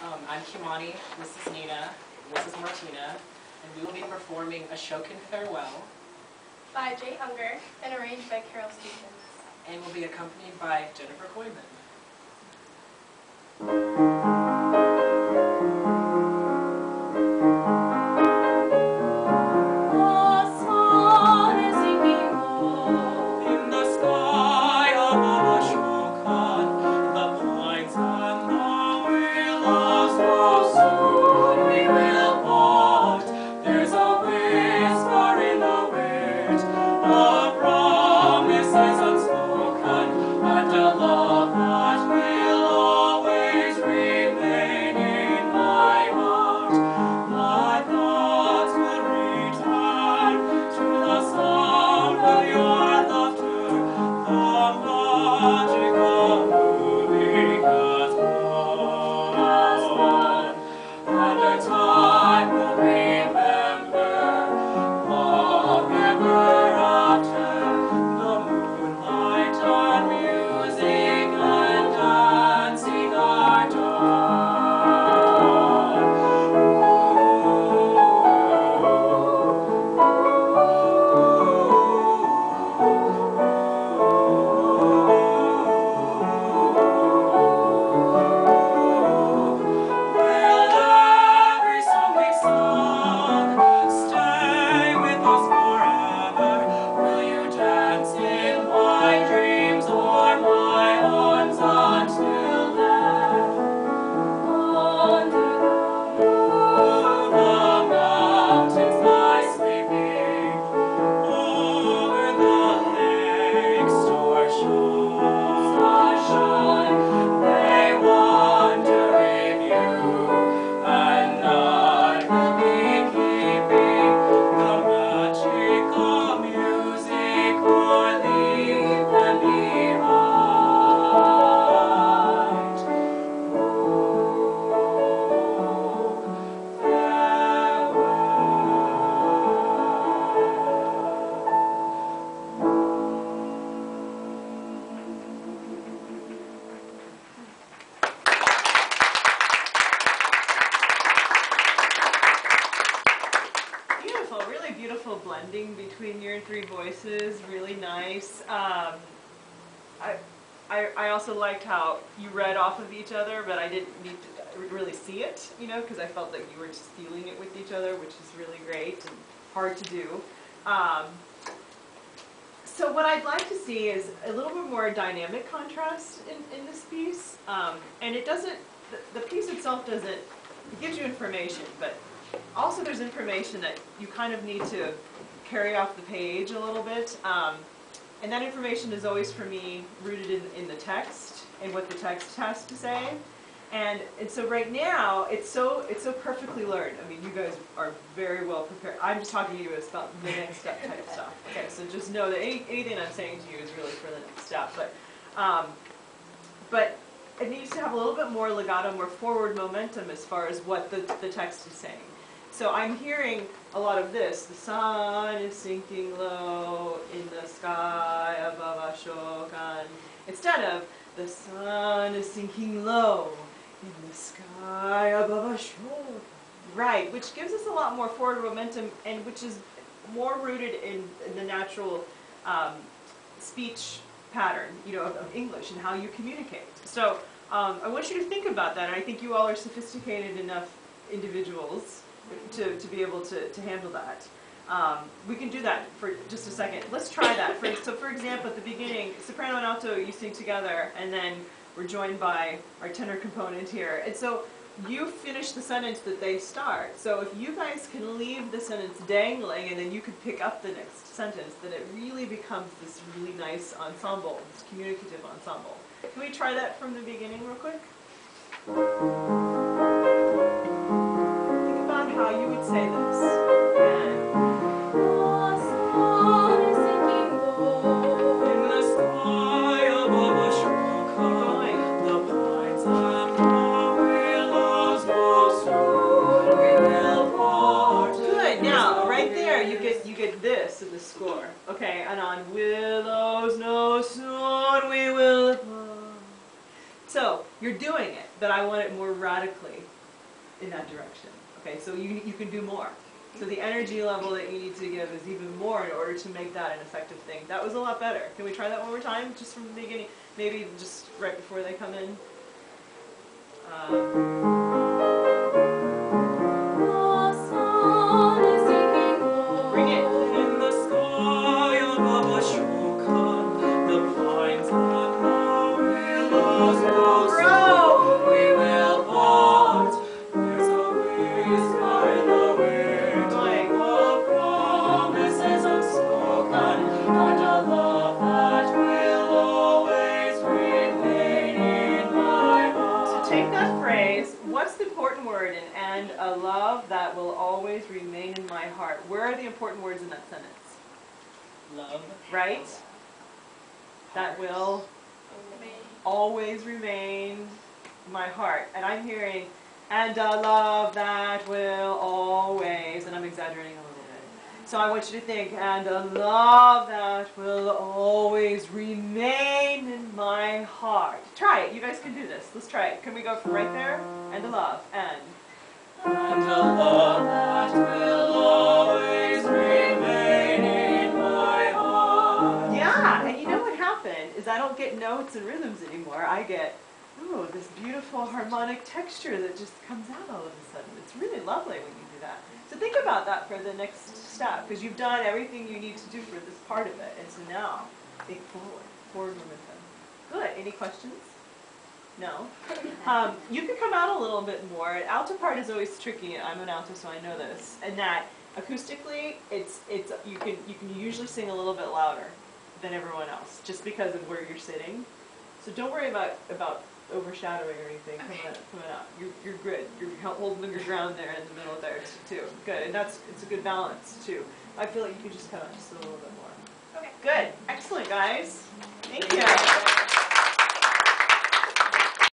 I'm Kimani, this is Nina, this is Martina, and we will be performing Ashokan Farewell. By Jay Unger and arranged by Carol Stevens. And will be accompanied by Jennifer Coyman. Beautiful blending between your three voices, really nice. I also liked how you read off of each other, but I didn't need to really see it, you know, because I felt that you were just feeling it with each other, which is really great and hard to do. So what I'd like to see is a little bit more dynamic contrast in this piece, and it doesn't, the piece itself doesn't, it gives you information, but also there's information that you kind of need to carry off the page a little bit, and that information is always for me rooted in the text and what the text has to say. And so right now it's so perfectly learned. I mean, you guys are very well prepared. I'm just talking to you about the next step type stuff. Okay, so just know that anything I'm saying to you is really for the next step. But it needs to have a little bit more legato, more forward momentum as far as what the text is saying. So I'm hearing a lot of this. The sun is sinking low in the sky above Ashokan. Instead of, the sun is sinking low in the sky above Ashokan. Right, which gives us a lot more forward momentum and which is more rooted in the natural speech pattern, you know, of English and how you communicate. So I want you to think about that, and I think you all are sophisticated enough individuals to be able to handle that. We can do that for just a second. Let's try that. So for example, at the beginning, soprano and alto, you sing together, and then we're joined by our tenor component here. And so you finish the sentence that they start. So if you guys can leave the sentence dangling, and then you could pick up the next sentence, then it really becomes this really nice ensemble, this communicative ensemble. Can we try that from the beginning real quick? How you would say this. The sun is sinking low in the sky above Ashokan. The pines and the willows know soon we will part. Good. Now, right there, you get this in the score. Okay, and on willows know soon we will part. So you're doing it. but I want it more radically in that direction. Okay, so you can do more. So the energy level that you need to give is even more in order to make that an effective thing. That was a lot better. Can we try that one more time, just from the beginning? Maybe just right before they come in. Bring it. In the sky above Ashokan, the pines and the willows grow. We will part. There's a breeze by the wind of promises unspoken, and a love that will always remain in my heart. So take that phrase. What's the important word in "and a love that will always remain in my heart"? Where are the important words in that sentence? Love. Right? That will always remain in my heart. And I'm hearing, and a love that will always, and I'm exaggerating a little bit. So I want you to think, and a love that will always remain in my heart. Try it. You guys can do this. Let's try it. Can we go from right there? And a love. And And a love that will always remain in my heart. yeah, and you know what happened is I don't get notes and rhythms anymore. I get, ooh, this beautiful harmonic texture that just comes out all of a sudden. It's really lovely when you do that. So think about that for the next step, because you've done everything you need to do for this part of it. And so now, think forward momentum. Good. Any questions? No. You can come out a little bit more. Alto part is always tricky. I'm an alto, so I know this. And that acoustically, you can usually sing a little bit louder than everyone else, just because of where you're sitting. So don't worry about overshadowing or anything coming out. You're good. You're holding your ground there in the middle there too. Good, and it's a good balance too. I feel like you could just come out just a little bit more. Okay. Good, excellent guys. Thank you.